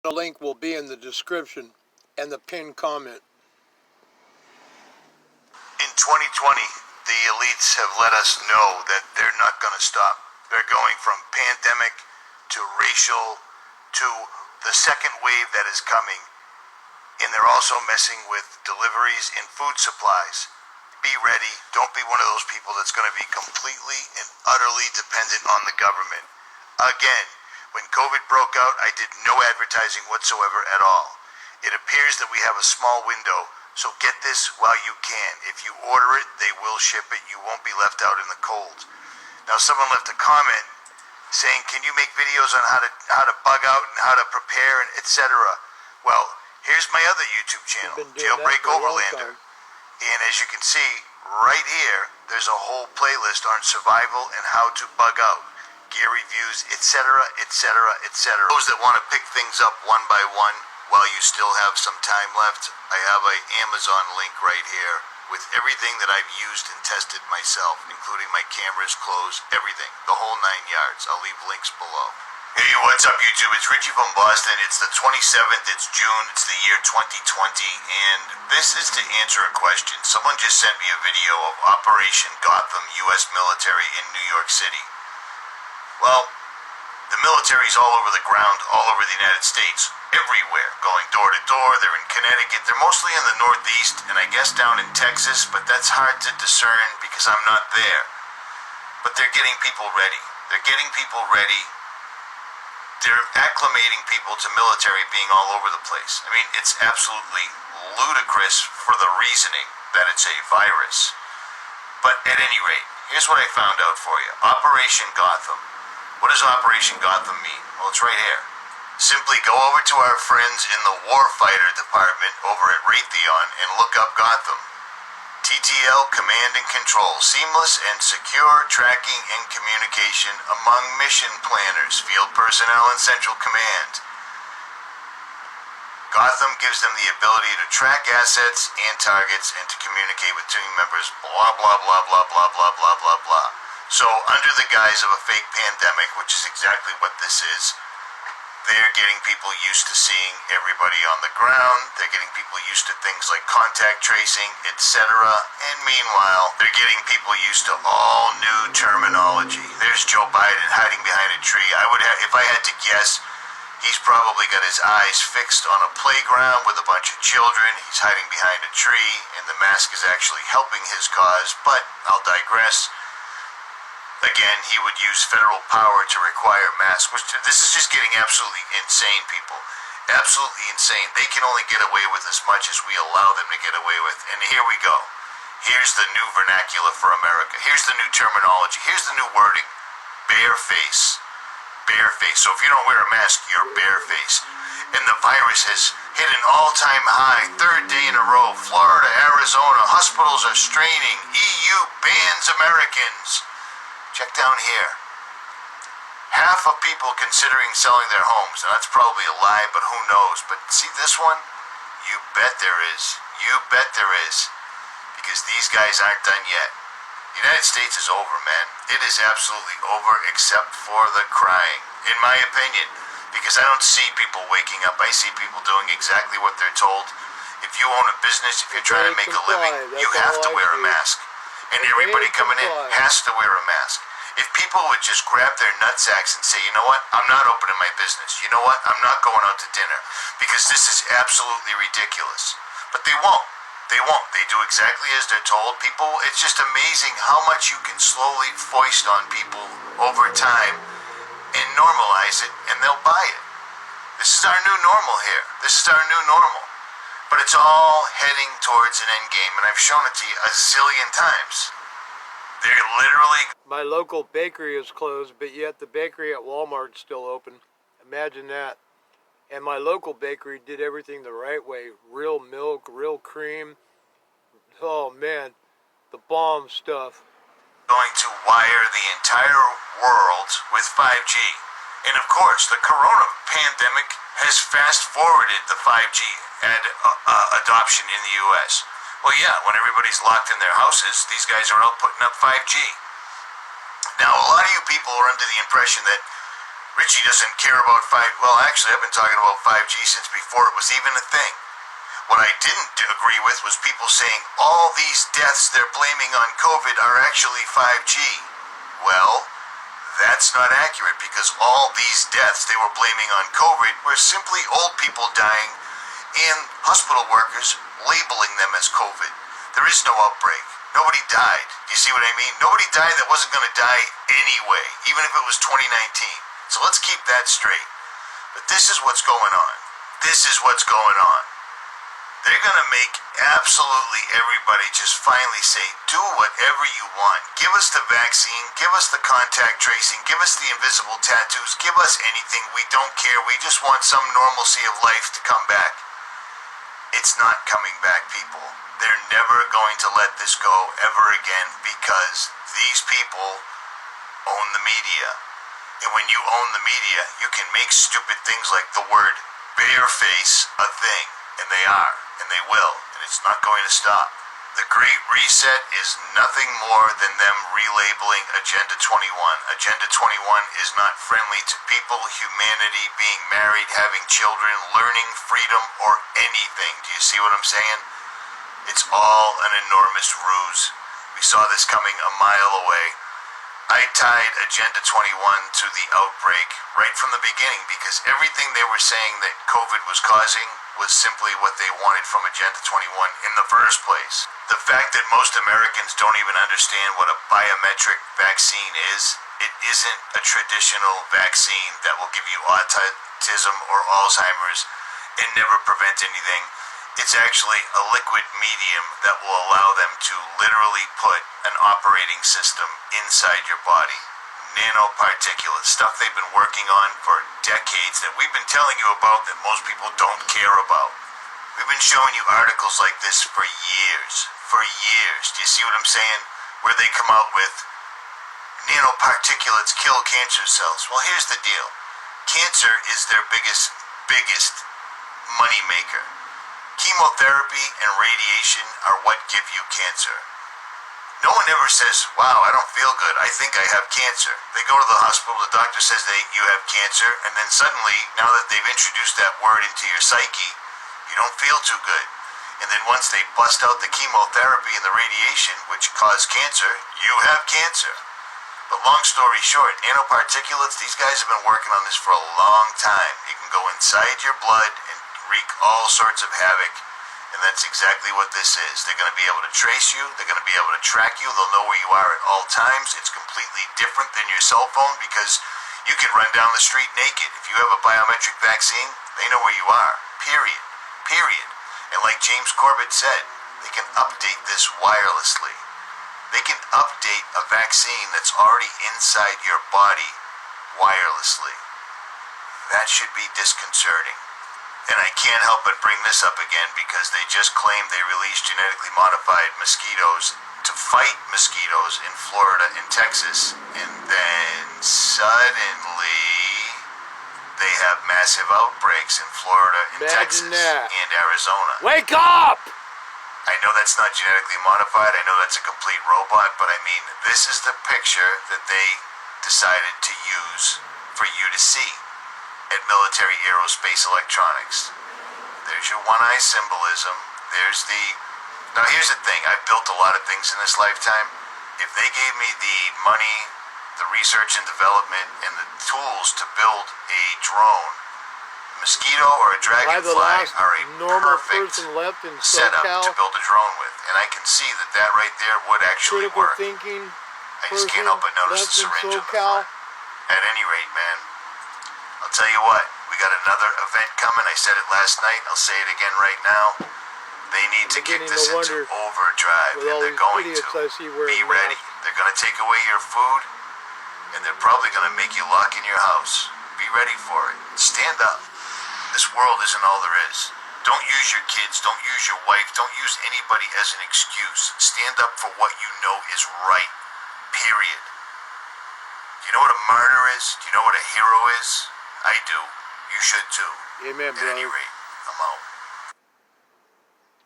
The link will be in the description and the pinned comment. In 2020, the elites have let us know that they're not going to stop. They're going from pandemic to racial to the second wave that is coming. And they're also messing with deliveries and food supplies. Be ready. Don't be one of those people that's going to be completely and utterly dependent on the government. Again, when COVID broke out, I did no advertising whatsoever at all. It appears that we have a small window. So get this while you can. If you order it, they will ship it. You won't be left out in the cold. Now, someone left a comment saying, "Can you make videos on how to bug out and how to prepare and etc." Well, here's my other YouTube channel, Jailbreak Overlander. And as you can see right here, there's a whole playlist on survival and how to bug out, gear reviews, etc., etc., etc. Those that want to pick things up one by one, while you still have some time left, I have an Amazon link right here with everything that I've used and tested myself, including my cameras, clothes, everything, the whole 9 yards. I'll leave links below. Hey, what's up YouTube? It's Richie from Boston. It's the 27th, it's June, it's the year 2020, and this is to answer a question. Someone just sent me a video of Operation Gotham, U.S. military in New York City. Well, the military's all over the ground, all over the United States, everywhere, going door to door. They're in Connecticut. They're mostly in the Northeast, and I guess down in Texas, but that's hard to discern because I'm not there. But they're getting people ready. They're getting people ready. They're acclimating people to military being all over the place. I mean, it's absolutely ludicrous for the reasoning that it's a virus. But at any rate, here's what I found out for you. Operation Gotham. What does Operation Gotham mean? Well, it's right here. Simply go over to our friends in the Warfighter Department over at Raytheon and look up Gotham. TTL Command and Control. Seamless and secure tracking and communication among mission planners, field personnel, and Central Command. Gotham gives them the ability to track assets and targets and to communicate with team members, blah, blah, blah, blah, blah, blah, blah, blah, blah. So, under the guise of a fake pandemic, which is exactly what this is, they're getting people used to seeing everybody on the ground. They're getting people used to things like contact tracing, etc. And meanwhile, they're getting people used to all new terminology. There's Joe Biden hiding behind a tree. If I had to guess, he's probably got his eyes fixed on a playground with a bunch of children. He's hiding behind a tree, and the mask is actually helping his cause. But I'll digress. Again, he would use federal power to require masks, which this is just getting absolutely insane, people. Absolutely insane. They can only get away with as much as we allow them to get away with. And here we go. Here's the new vernacular for America. Here's the new terminology. Here's the new wording. Bareface. Bareface. So if you don't wear a mask, you're bareface. And the virus has hit an all-time high, third day in a row. Florida, Arizona, hospitals are straining. EU bans Americans. Check down here. Half of people considering selling their homes. Now that's probably a lie, but who knows? But see this one? You bet there is. You bet there is. Because these guys aren't done yet. The United States is over, man. It is absolutely over except for the crying, in my opinion. Because I don't see people waking up. I see people doing exactly what they're told. If you own a business, if you're trying to make a living, you have to wear a mask. And everybody coming in has to wear a mask. If people would just grab their nutsacks and say, you know what, I'm not opening my business. You know what, I'm not going out to dinner. Because this is absolutely ridiculous. But they won't. They won't. They do exactly as they're told. People, it's just amazing how much you can slowly foist on people over time and normalize it, and they'll buy it. This is our new normal here. This is our new normal. But it's all heading towards an end game, and I've shown it to you a zillion times. They're literally... My local bakery is closed, but yet the bakery at Walmart's still open. Imagine that. And my local bakery did everything the right way. Real milk, real cream. Oh man, the bomb stuff. Going to wire the entire world with 5G. And of course, the corona pandemic has fast-forwarded the 5G adoption in the U.S. Well, yeah, when everybody's locked in their houses, these guys are out putting up 5G. Now, a lot of you people are under the impression that Richie doesn't care about 5. Well, actually, I've been talking about 5G since before it was even a thing. What I didn't agree with was people saying all these deaths they're blaming on COVID are actually 5G. Well, that's not accurate because all these deaths they were blaming on COVID were simply old people dying and hospital workers labeling them as COVID. There is no outbreak. Nobody died. Do you see what I mean? Nobody died that wasn't going to die anyway, even if it was 2019. So let's keep that straight. But this is what's going on. This is what's going on. They're going to make absolutely everybody just finally say, do whatever you want. Give us the vaccine. Give us the contact tracing. Give us the invisible tattoos. Give us anything. We don't care. We just want some normalcy of life to come back. It's not coming back, people. They're never going to let this go ever again because these people own the media. And when you own the media, you can make stupid things like the word bareface a thing. And they are. And they will. And it's not going to stop. The Great Reset is nothing more than them relabeling Agenda 21. Agenda 21 is not friendly to people, humanity, being married, having children, learning, freedom, or anything. Do you see what I'm saying? It's all an enormous ruse. We saw this coming a mile away. I tied Agenda 21 to the outbreak right from the beginning because everything they were saying that COVID was causing was simply what they wanted from Agenda 21 in the first place. The fact that most Americans don't even understand what a biometric vaccine is, it isn't a traditional vaccine that will give you autism or Alzheimer's and never prevent anything. It's actually a liquid medium that will allow them to literally put an operating system inside your body. Nanoparticulates, stuff they've been working on for decades that we've been telling you about that most people don't care about. We've been showing you articles like this for years. For years. Do you see what I'm saying? Where they come out with nanoparticulates kill cancer cells. Well, here's the deal. Cancer is their biggest money maker. Chemotherapy and radiation are what give you cancer. No one ever says, wow, I don't feel good. I think I have cancer. They go to the hospital, the doctor says you have cancer, and then suddenly, now that they've introduced that word into your psyche, you don't feel too good. And then once they bust out the chemotherapy and the radiation, which cause cancer, you have cancer. But long story short, nanoparticulates, these guys have been working on this for a long time. It can go inside your blood and wreak all sorts of havoc. And that's exactly what this is. They're going to be able to trace you. They're going to be able to track you. They'll know where you are at all times. It's completely different than your cell phone because you can run down the street naked. If you have a biometric vaccine, they know where you are. Period. Period. And like James Corbett said, they can update this wirelessly. They can update a vaccine that's already inside your body wirelessly. That should be disconcerting. And I can't help but bring this up again because they just claimed they released genetically modified mosquitoes to fight mosquitoes in Florida and Texas. And then suddenly they have massive outbreaks in Florida and Texas and Arizona. Wake up! I know that's not genetically modified. I know that's a complete robot. But I mean, this is the picture that they decided to use for you to see at Military Aerospace Electronics. There's your one-eye symbolism. There's the... Now here's the thing. I've built a lot of things in this lifetime. If they gave me the money, the research and development, and the tools to build a drone, a mosquito or a dragonfly are a perfect setup to build a drone with. And I can see that that right there would actually work. I just can't help but notice the syringe on the front. At any rate, man, I'll tell you what, we got another event coming. I said it last night. I'll say it again right now. They need to kick this into overdrive, and they're going to. Be ready. They're going to take away your food, and they're probably going to make you lock in your house. Be ready for it. Stand up. This world isn't all there is. Don't use your kids. Don't use your wife. Don't use anybody as an excuse. Stand up for what you know is right. Period. Do you know what a martyr is? Do you know what a hero is? I do. You should too. Amen, bro. At any rate, I'm out.